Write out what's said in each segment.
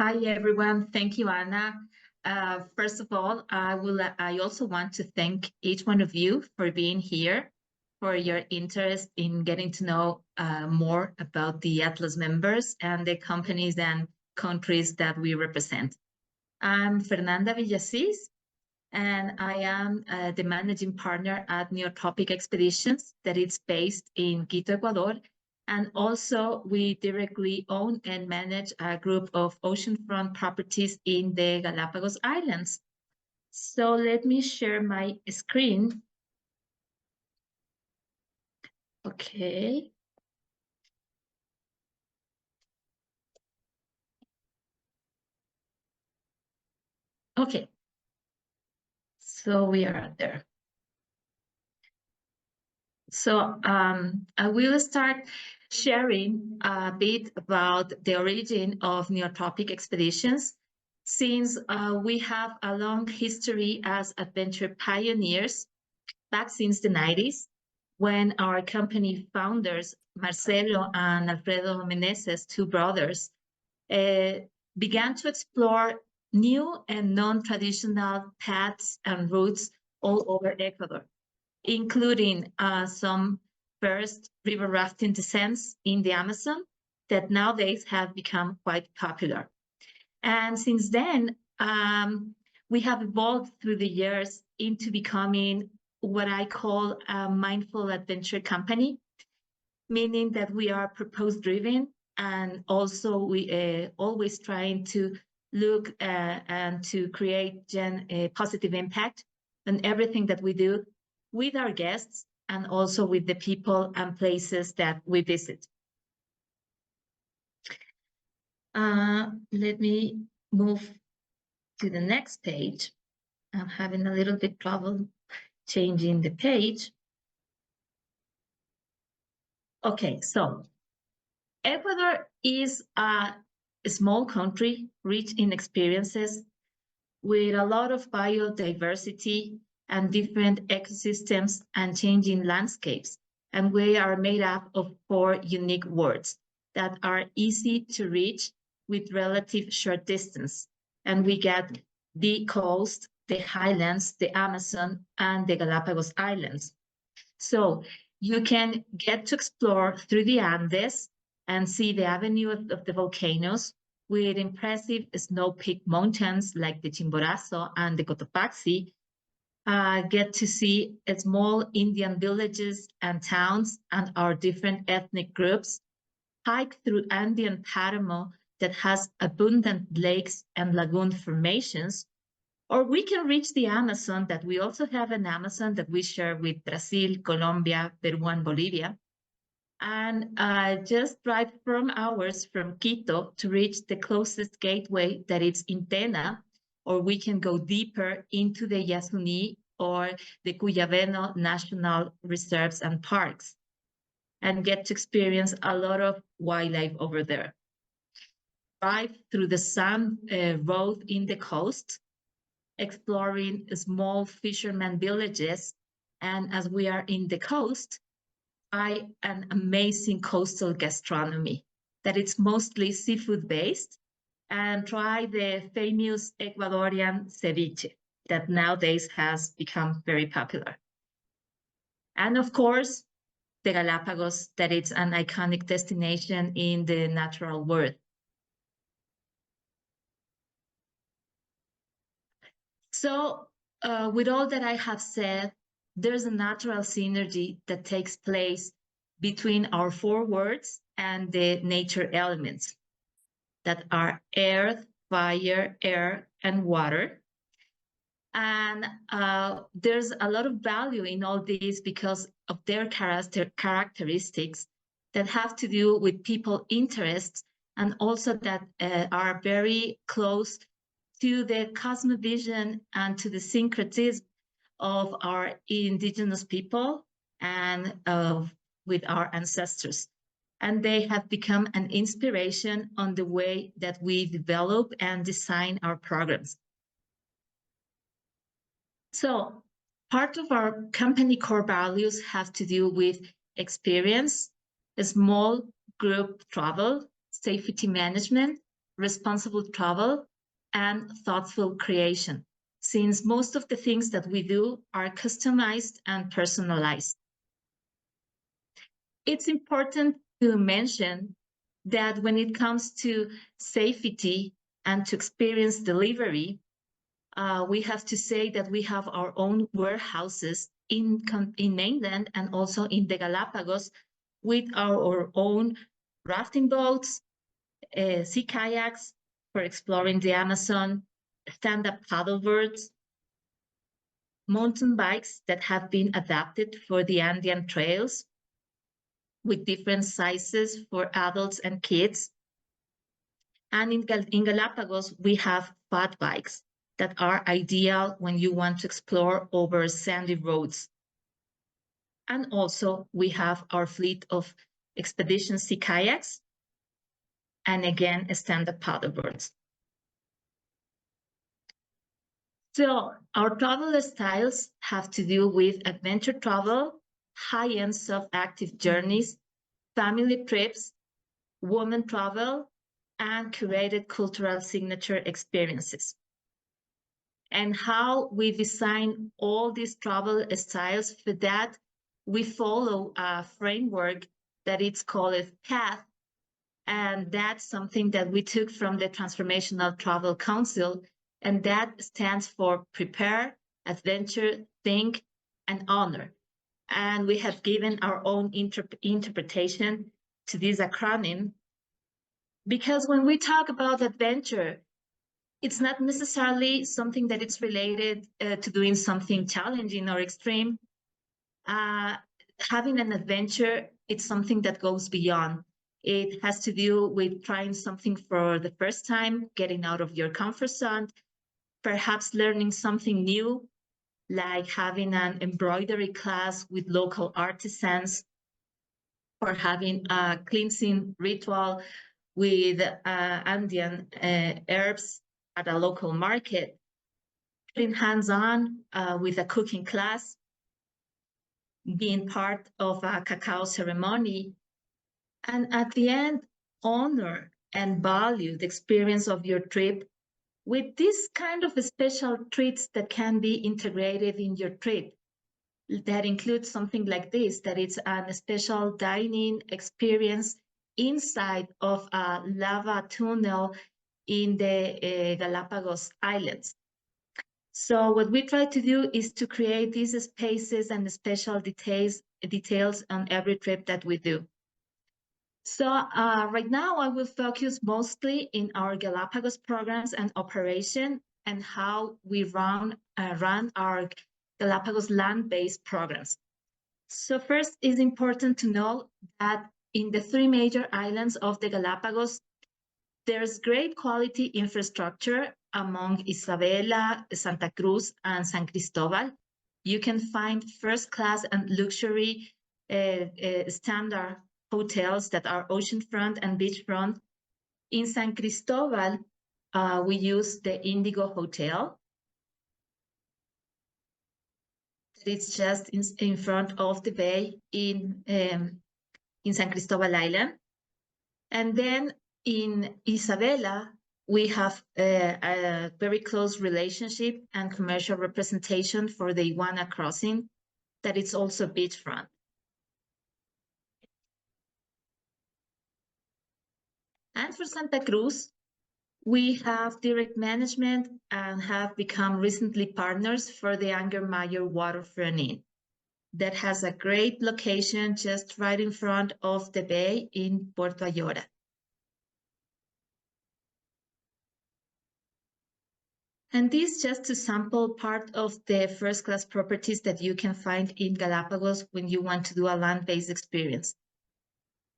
Hi, everyone. Thank you, Anna. First of all, I also want to thank each one of you for being here, for your interest in getting to know more about the Atlas members and the companies and countries that we represent. I'm Fernanda Villasís, and I am the managing partner at Neotropic Expeditions that is based in Quito, Ecuador. And also we directly own and manage a group of oceanfront properties in the Galapagos Islands. So let me share my screen. Okay. Okay. So we are there. So I will start sharing a bit about the origin of Neotropic Expeditions, since we have a long history as adventure pioneers back since the 90s, when our company founders, Marcelo and Alfredo Meneses, two brothers, began to explore new and non-traditional paths and routes all over Ecuador, including some first river rafting descents in the Amazon that nowadays have become quite popular. And since then, we have evolved through the years into becoming what I call a mindful adventure company, meaning that we are purpose-driven and also we always trying to look and to create a positive impact on everything that we do with our guests and also with the people and places that we visit. Let me move to the next page. I'm having a little bit trouble changing the page. Okay, so Ecuador is a small country rich in experiences with a lot of biodiversity and different ecosystems and changing landscapes. And we are made up of 4 unique worlds that are easy to reach with relative short distance. And we get the coast, the highlands, the Amazon, and the Galapagos Islands. So you can get to explore through the Andes and see the avenue of the volcanoes with impressive snow-peaked mountains like the Chimborazo and the Cotopaxi. Get to see small Indian villages and towns and our different ethnic groups. Hike through Andean Paramo that has abundant lakes and lagoon formations. Or we can reach the Amazon, that we also have an Amazon that we share with Brazil, Colombia, Peru, and Bolivia. And just drive from hours from Quito to reach the closest gateway, that is in Tena, or we can go deeper into the Yasuní or the Cuyabeno National Reserves and Parks and get to experience a lot of wildlife over there. Drive through the sand road in the coast, exploring small fishermen villages. And as we are in the coast, try an amazing coastal gastronomy that it's mostly seafood based, and try the famous Ecuadorian ceviche that nowadays has become very popular. And of course, the Galapagos, that it's an iconic destination in the natural world. So with all that I have said, there's a natural synergy that takes place between our 4 worlds and the nature elements that are earth, fire, air, and water. And there's a lot of value in all these because of their characteristics that have to do with people interests and also that are very close to the cosmovision and to the syncretism of our indigenous people and with our ancestors. And they have become an inspiration on the way that we develop and design our programs. So part of our company core values have to do with experience, a small group travel, safety management, responsible travel, and thoughtful creation, since most of the things that we do are customized and personalized. It's important to mention that when it comes to safety and to experience delivery, we have to say that we have our own warehouses in mainland and also in the Galapagos with our own rafting boats, sea kayaks for exploring the Amazon, stand-up paddleboards, mountain bikes that have been adapted for the Andean trails with different sizes for adults and kids. And in Galapagos, we have fat bikes that are ideal when you want to explore over sandy roads. And also we have our fleet of expedition sea kayaks and again, stand-up paddleboards. So our travel styles have to do with adventure travel, high-end self-active journeys, family trips, women travel, and curated cultural signature experiences. And how we design all these travel styles, for that, we follow a framework that it's called PATH. And that's something that we took from the Transformational Travel Council. And that stands for Prepare, Adventure, Think, and Honor. And we have given our own interpretation to this acronym, because when we talk about adventure, it's not necessarily something that it's related to doing something challenging or extreme. Having an adventure, it's something that goes beyond. It has to do with trying something for the first time, getting out of your comfort zone, perhaps learning something new, like having an embroidery class with local artisans, or having a cleansing ritual with Andean herbs at a local market, being hands-on with a cooking class, being part of a cacao ceremony, and at the end, honor and value the experience of your trip with this kind of special treats that can be integrated in your trip. That includes something like this, that it's a special dining experience inside of a lava tunnel in the Galapagos Islands. So what we try to do is to create these spaces and special details on every trip that we do. So right now I will focus mostly in our Galapagos programs and operation and how we run our Galapagos land-based programs. So first, it's important to know that in the 3 major islands of the Galapagos, there's great quality infrastructure among Isabela, Santa Cruz, and San Cristobal. You can find first-class and luxury standard hotels that are oceanfront and beachfront. In San Cristobal, we use the Indigo Hotel. It's just in front of the bay in San Cristobal Island. And then in Isabela, we have a very close relationship and commercial representation for the Iguana Crossing, that it's also beachfront. And for Santa Cruz, we have direct management and have become recently partners for the Anger Mayor Waterfront Inn that has a great location just right in front of the bay in Puerto Ayora. And this just to sample part of the first-class properties that you can find in Galapagos when you want to do a land-based experience.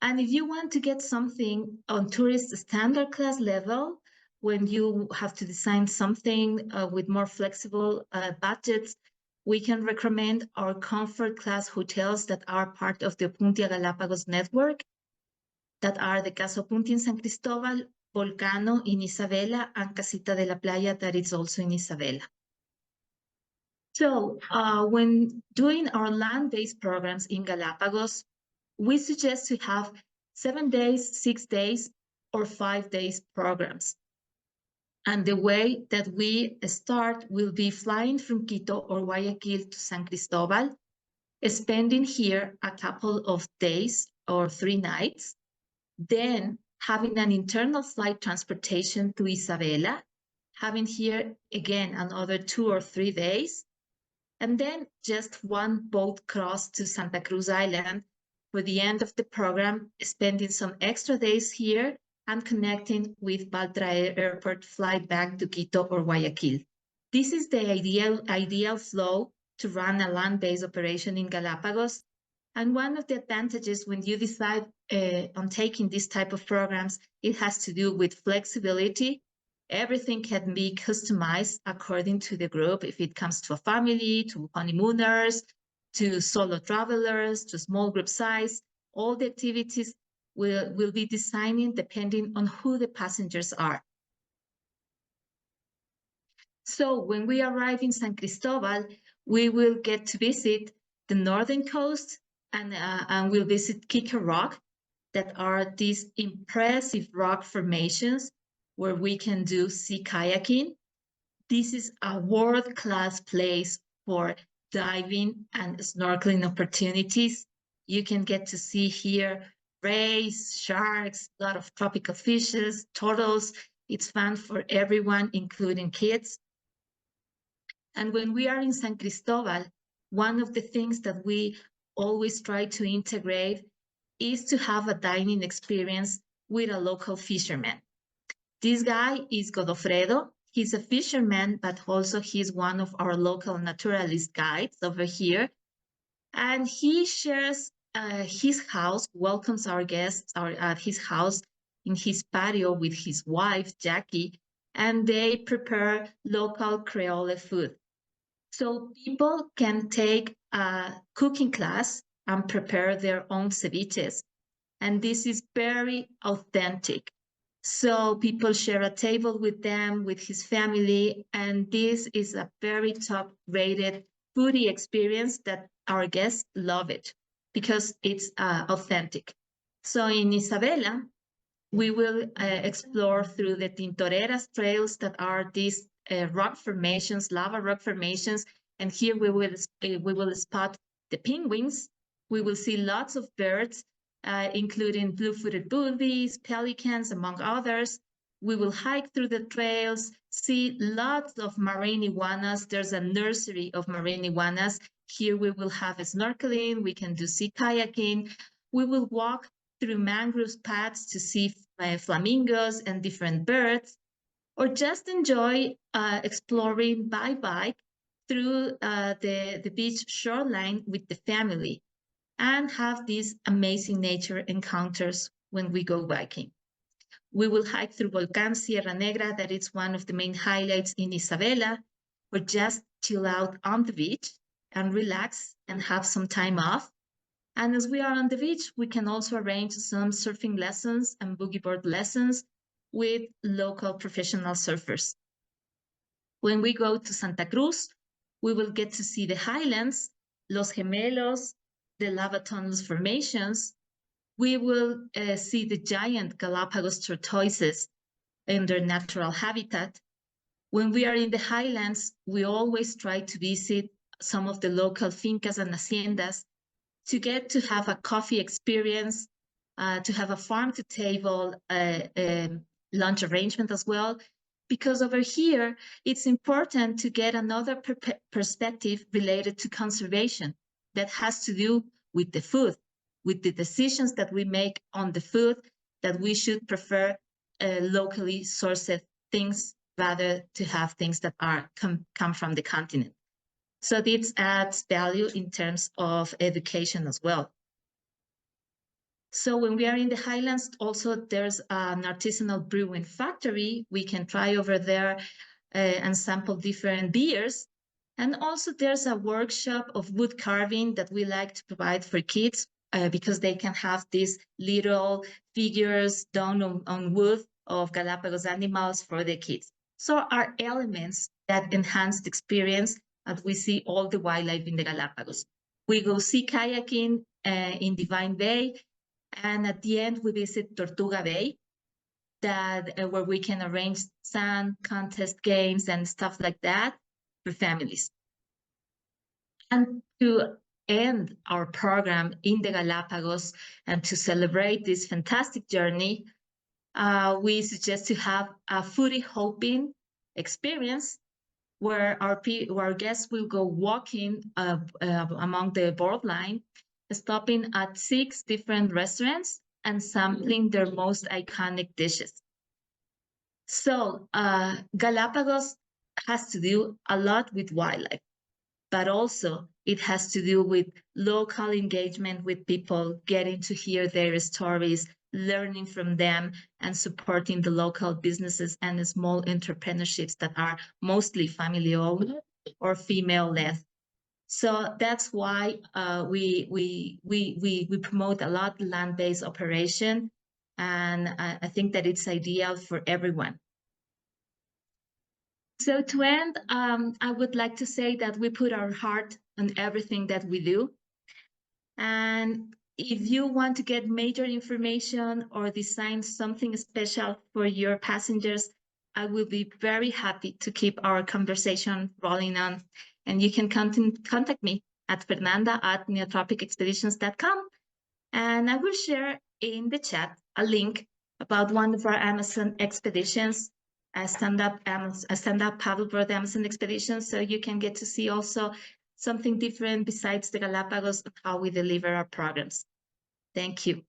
And if you want to get something on tourist standard class level, when you have to design something with more flexible budgets, we can recommend our comfort class hotels that are part of the Puntia Galapagos network, that are the Caso Punti in San Cristobal, Volcano in Isabela, and Casita de la Playa that is also in Isabela. So when doing our land-based programs in Galapagos, we suggest to have 7 days, 6 days, or 5 days programs. And the way that we start will be flying from Quito or Guayaquil to San Cristobal, spending here a couple of days or 3 nights, then having an internal flight transportation to Isabela, having here again another 2 or 3 days, and then just one boat cross to Santa Cruz Island for the end of the program, spending some extra days here and connecting with Baltra Airport flight back to Quito or Guayaquil. This is the ideal flow to run a land-based operation in Galapagos. And one of the advantages when you decide on taking this type of programs, it has to do with flexibility. Everything can be customized according to the group. If it comes to a family, to honeymooners, to solo travelers, to small group size, all the activities will be designing depending on who the passengers are. So when we arrive in San Cristobal, we will get to visit the northern coast and we'll visit Kika Rock, that are these impressive rock formations where we can do sea kayaking. This is a world-class place for diving and snorkeling opportunities. You can get to see here rays, sharks, a lot of tropical fishes, turtles. It's fun for everyone, including kids. And when we are in San Cristobal, one of the things that we always try to integrate is to have a dining experience with a local fisherman. This guy is Godofredo. He's a fisherman, but also he's one of our local naturalist guides over here. And he shares his house, welcomes our guests at his house in his patio with his wife, Jackie, and they prepare local Creole food. So people can take a cooking class and prepare their own ceviches. And this is very authentic. So people share a table with them, with his family, and this is a very top-rated foodie experience that our guests love it because it's authentic. So in Isabela, we will explore through the Tintoreras trails that are these rock formations, lava rock formations, and here we will spot the penguins. We will see lots of birds, including blue-footed boobies, pelicans, among others. We will hike through the trails, see lots of marine iguanas. There's a nursery of marine iguanas. Here we will have snorkeling. We can do sea kayaking. We will walk through mangrove paths to see flamingos and different birds, or just enjoy exploring by bike through the beach shoreline with the family and have these amazing nature encounters when we go biking. We will hike through Volcán Sierra Negra, that is one of the main highlights in Isabela, or just chill out on the beach and relax and have some time off. And as we are on the beach, we can also arrange some surfing lessons and boogie board lessons with local professional surfers. When we go to Santa Cruz, we will get to see the highlands, Los Gemelos, the lava tunnels formations. We will see the giant Galapagos tortoises in their natural habitat. When we are in the highlands, we always try to visit some of the local fincas and haciendas to get to have a coffee experience, to have a farm-to-table lunch arrangement as well, because over here, it's important to get another perspective related to conservation that has to do with the food, with the decisions that we make on the food, that we should prefer locally sourced things rather to have things that are come from the continent. So this adds value in terms of education as well. So when we are in the highlands, also there's an artisanal brewing factory. We can try over there and sample different beers. And also there's a workshop of wood carving that we like to provide for kids because they can have these little figures done on wood of Galapagos animals for the kids. So are elements that enhance the experience as we see all the wildlife in the Galapagos. We go sea kayaking in Divine Bay, and at the end we visit Tortuga Bay. that where we can arrange sand contest games and stuff like that for families. And to end our program in the Galapagos and to celebrate this fantastic journey, we suggest to have a foodie hopping experience where our guests will go walking among the borderline, stopping at 6 different restaurants and sampling their most iconic dishes. So Galapagos has to do a lot with wildlife, but also it has to do with local engagement with people, getting to hear their stories, learning from them, and supporting the local businesses and the small entrepreneurships that are mostly family-owned or female-led. So that's why we promote a lot land-based operation, and I think that it's ideal for everyone. So to end, I would like to say that we put our heart on everything that we do. And if you want to get major information or design something special for your passengers, I will be very happy to keep our conversation rolling on. And you can contact me at fernanda@neotropicexpeditions.com. And I will share in the chat a link about one of our Amazon expeditions, a stand-up paddleboard Amazon expedition, so you can get to see also something different besides the Galapagos of how we deliver our programs. Thank you.